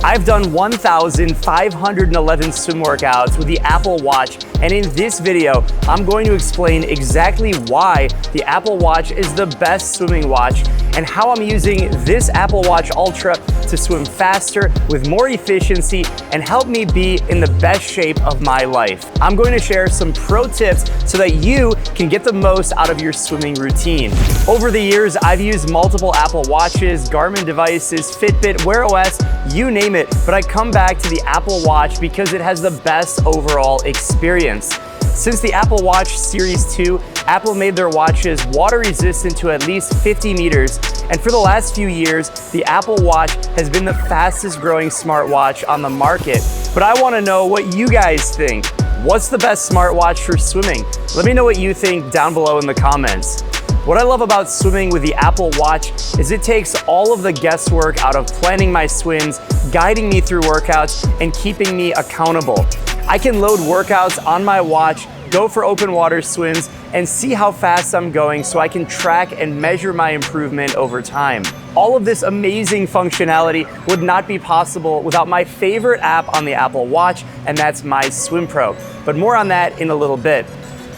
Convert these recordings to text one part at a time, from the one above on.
I've done 1,511 swim workouts with the Apple Watch, and in this video, I'm going to explain exactly why the Apple Watch is the best swimming watch and how I'm using this Apple Watch Ultra to swim faster with more efficiency and help me be in the best shape of my life. I'm going to share some pro tips so that you can get the most out of your swimming routine. Over the years, I've used multiple Apple Watches, Garmin devices, Fitbit, Wear OS, you name it, but I come back to the Apple Watch because it has the best overall experience. Since the Apple Watch Series 2, Apple made their watches water resistant to at least 50 meters, and for the last few years, the Apple Watch has been the fastest growing smartwatch on the market. But I want to know what you guys think. What's the best smartwatch for swimming? Let me know what you think down below in the comments. What I love about swimming with the Apple Watch is it takes all of the guesswork out of planning my swims, guiding me through workouts, and keeping me accountable. I can load workouts on my watch, go for open water swims, and see how fast I'm going so I can track and measure my improvement over time. All of this amazing functionality would not be possible without my favorite app on the Apple Watch, and that's MySwimPro. But more on that in a little bit.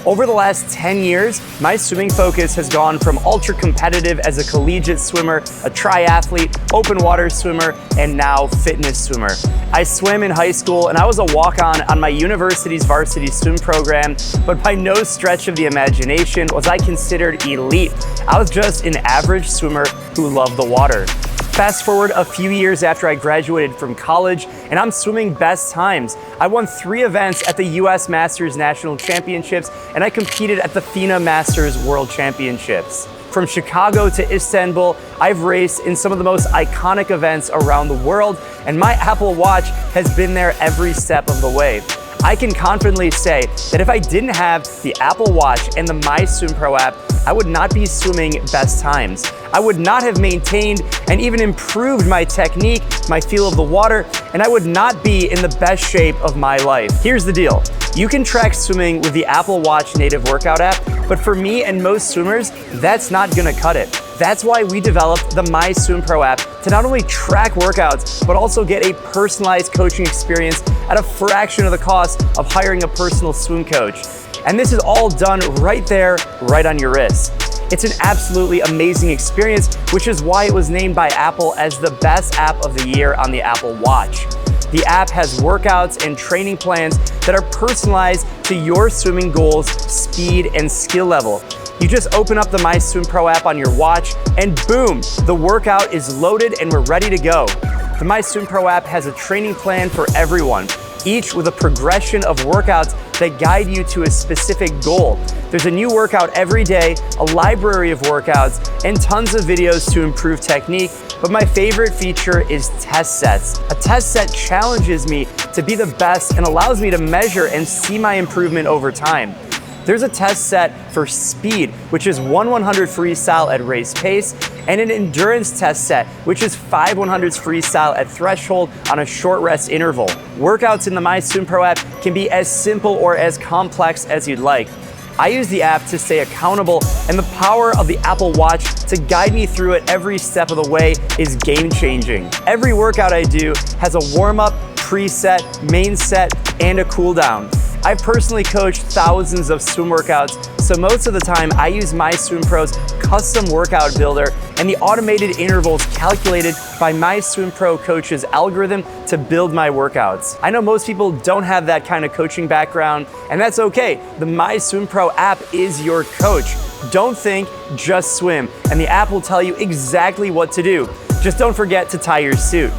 Over the last 10 years, my swimming focus has gone from ultra competitive as a collegiate swimmer, a triathlete, open water swimmer, and now fitness swimmer. I swam in high school and I was a walk-on my university's varsity swim program, but by no stretch of the imagination was I considered elite. I was just an average swimmer who loved the water. Fast forward a few years after I graduated from college, and I'm swimming best times. I won 3 events at the US Masters National Championships, and I competed at the FINA Masters World Championships. From Chicago to Istanbul, I've raced in some of the most iconic events around the world, and my Apple Watch has been there every step of the way. I can confidently say that if I didn't have the Apple Watch and the MySwimPro app, I would not be swimming best times. I would not have maintained and even improved my technique, my feel of the water, and I would not be in the best shape of my life. Here's the deal. You can track swimming with the Apple Watch native workout app, but for me and most swimmers, that's not gonna cut it. That's why we developed the MySwimPro app to not only track workouts, but also get a personalized coaching experience at a fraction of the cost of hiring a personal swim coach. And this is all done right there, right on your wrist. It's an absolutely amazing experience, which is why it was named by Apple as the best app of the year on the Apple Watch. The app has workouts and training plans that are personalized to your swimming goals, speed, and skill level. You just open up the MySwimPro app on your watch and boom, the workout is loaded and we're ready to go. The MySwimPro app has a training plan for everyone, each with a progression of workouts that guide you to a specific goal. There's a new workout every day, a library of workouts, and tons of videos to improve technique, but my favorite feature is test sets. A test set challenges me to be the best and allows me to measure and see my improvement over time. There's a test set for speed, which is 1/100 freestyle at race pace, and an endurance test set, which is 5/100s freestyle at threshold on a short rest interval. Workouts in the MySwimPro app can be as simple or as complex as you'd like. I use the app to stay accountable, and the power of the Apple Watch to guide me through it every step of the way is game-changing. Every workout I do has a warm-up, preset, main set, and a cool-down. I've personally coached thousands of swim workouts, so most of the time I use MySwimPro's custom workout builder and the automated intervals calculated by MySwimPro coach's algorithm to build my workouts. I know most people don't have that kind of coaching background, and that's okay. The MySwimPro app is your coach. Don't think, just swim, and the app will tell you exactly what to do. Just don't forget to tie your suit.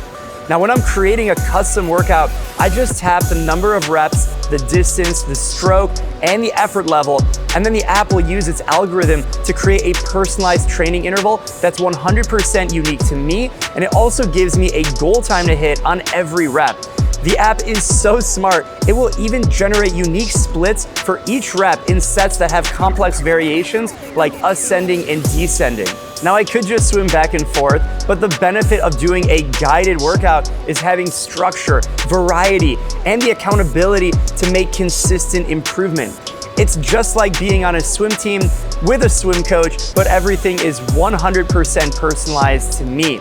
Now, when I'm creating a custom workout, I just tap the number of reps, the distance, the stroke, and the effort level, and then the app will use its algorithm to create a personalized training interval that's 100% unique to me, and it also gives me a goal time to hit on every rep. The app is so smart, it will even generate unique splits for each rep in sets that have complex variations like ascending and descending. Now, I could just swim back and forth, but the benefit of doing a guided workout is having structure, variety, and the accountability to make consistent improvement. It's just like being on a swim team with a swim coach, but everything is 100% personalized to me.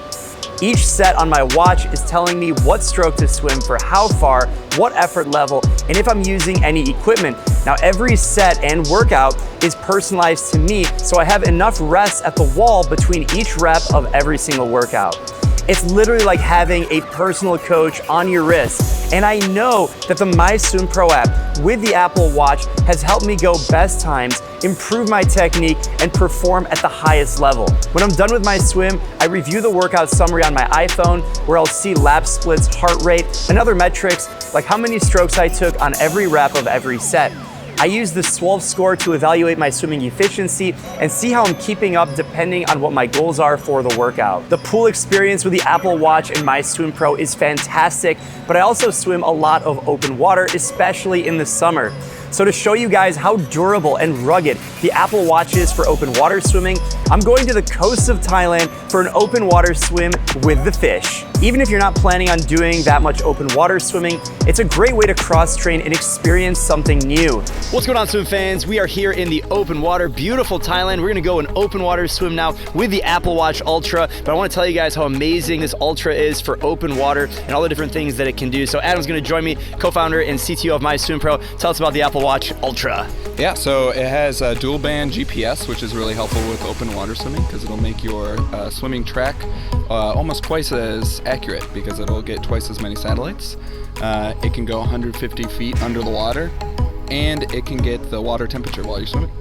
Each set on my watch is telling me what stroke to swim for how far, what effort level, and if I'm using any equipment. Now every set and workout is personalized to me, so I have enough rest at the wall between each rep of every single workout. It's literally like having a personal coach on your wrist. And I know that the MySwimPro app with the Apple Watch has helped me go best times, improve my technique, and perform at the highest level. When I'm done with my swim, I review the workout summary on my iPhone, where I'll see lap splits, heart rate, and other metrics like how many strokes I took on every rep of every set. I use the SWOLF score to evaluate my swimming efficiency and see how I'm keeping up depending on what my goals are for the workout. The pool experience with the Apple Watch and MySwimPro is fantastic, but I also swim a lot of open water, especially in the summer. So to show you guys how durable and rugged the Apple Watch is for open water swimming, I'm going to the coast of Thailand for an open water swim with the fish. Even if you're not planning on doing that much open water swimming, it's a great way to cross-train and experience something new. What's going on, swim fans? We are here in the open water, beautiful Thailand. We're gonna go an open water swim now with the Apple Watch Ultra, but I wanna tell you guys how amazing this Ultra is for open water and all the different things that it can do. So Adam's gonna join me, co-founder and CTO of MySwimPro. Tell us about the Apple Watch Ultra. Yeah, so it has a dual band GPS, which is really helpful with open water swimming because it'll make your swimming track almost twice as accurate because it'll get twice as many satellites. It can go 150 feet under the water, and it can get the water temperature while you're swimming.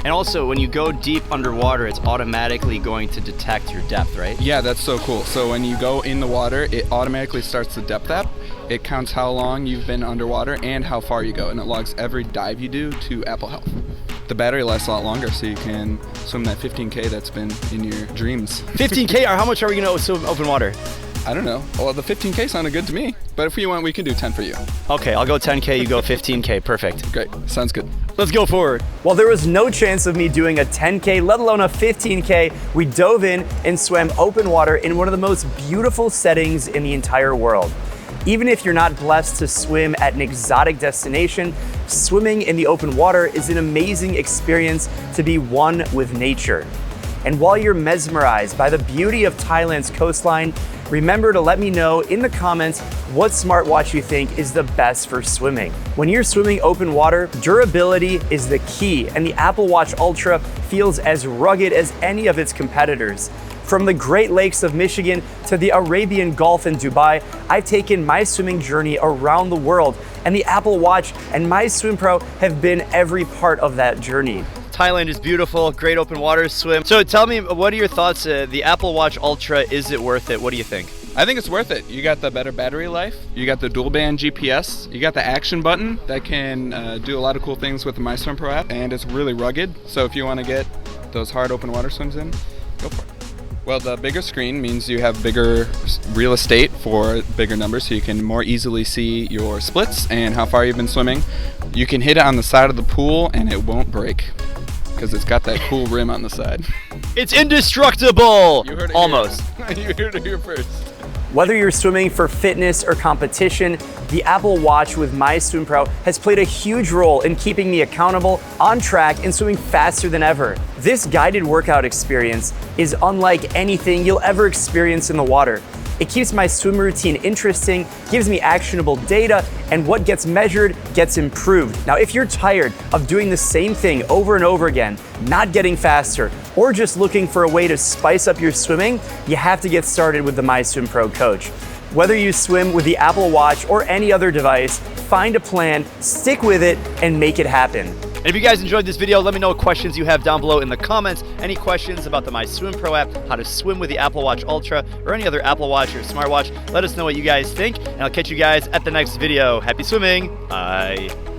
And also, when you go deep underwater, it's automatically going to detect your depth, right? Yeah, that's so cool. So when you go in the water, it automatically starts the depth app. It counts how long you've been underwater and how far you go, and it logs every dive you do to Apple Health. The battery lasts a lot longer, so you can swim that 15K that's been in your dreams. 15K, or how much are we gonna swim open water? I don't know. Well, the 15K sounded good to me, but if you want, we can do 10 for you. Okay, I'll go 10K, you go 15K, perfect. Great, sounds good. Let's go forward. Well, there was no chance of me doing a 10K, let alone a 15K. We dove in and swam open water in one of the most beautiful settings in the entire world. Even if you're not blessed to swim at an exotic destination, swimming in the open water is an amazing experience to be one with nature. And while you're mesmerized by the beauty of Thailand's coastline, remember to let me know in the comments what smartwatch you think is the best for swimming. When you're swimming open water, durability is the key, and the Apple Watch Ultra feels as rugged as any of its competitors. From the Great Lakes of Michigan to the Arabian Gulf in Dubai, I've taken my swimming journey around the world, and the Apple Watch and MySwimPro have been every part of that journey. Thailand is beautiful, great open water swim. So tell me, what are your thoughts? The Apple Watch Ultra, is it worth it? What do you think? I think it's worth it. You got the better battery life, you got the dual band GPS, you got the action button that can do a lot of cool things with the MySwimPro app, and it's really rugged. So if you want to get those hard open water swims in, go for it. Well, the bigger screen means you have bigger real estate for bigger numbers, so you can more easily see your splits and how far you've been swimming. You can hit it on the side of the pool and it won't break because it's got that cool rim on the side. It's indestructible! You heard it almost. You heard it here first. Whether you're swimming for fitness or competition, the Apple Watch with MySwimPro has played a huge role in keeping me accountable, on track, and swimming faster than ever. This guided workout experience is unlike anything you'll ever experience in the water. It keeps my swim routine interesting, gives me actionable data, and what gets measured gets improved. Now, if you're tired of doing the same thing over and over again, not getting faster, or just looking for a way to spice up your swimming, you have to get started with the MySwimPro coach. Whether you swim with the Apple Watch or any other device, find a plan, stick with it, and make it happen. And if you guys enjoyed this video, let me know what questions you have down below in the comments. Any questions about the MySwimPro app, how to swim with the Apple Watch Ultra, or any other Apple Watch or smartwatch, let us know what you guys think, and I'll catch you guys at the next video. Happy swimming. Bye.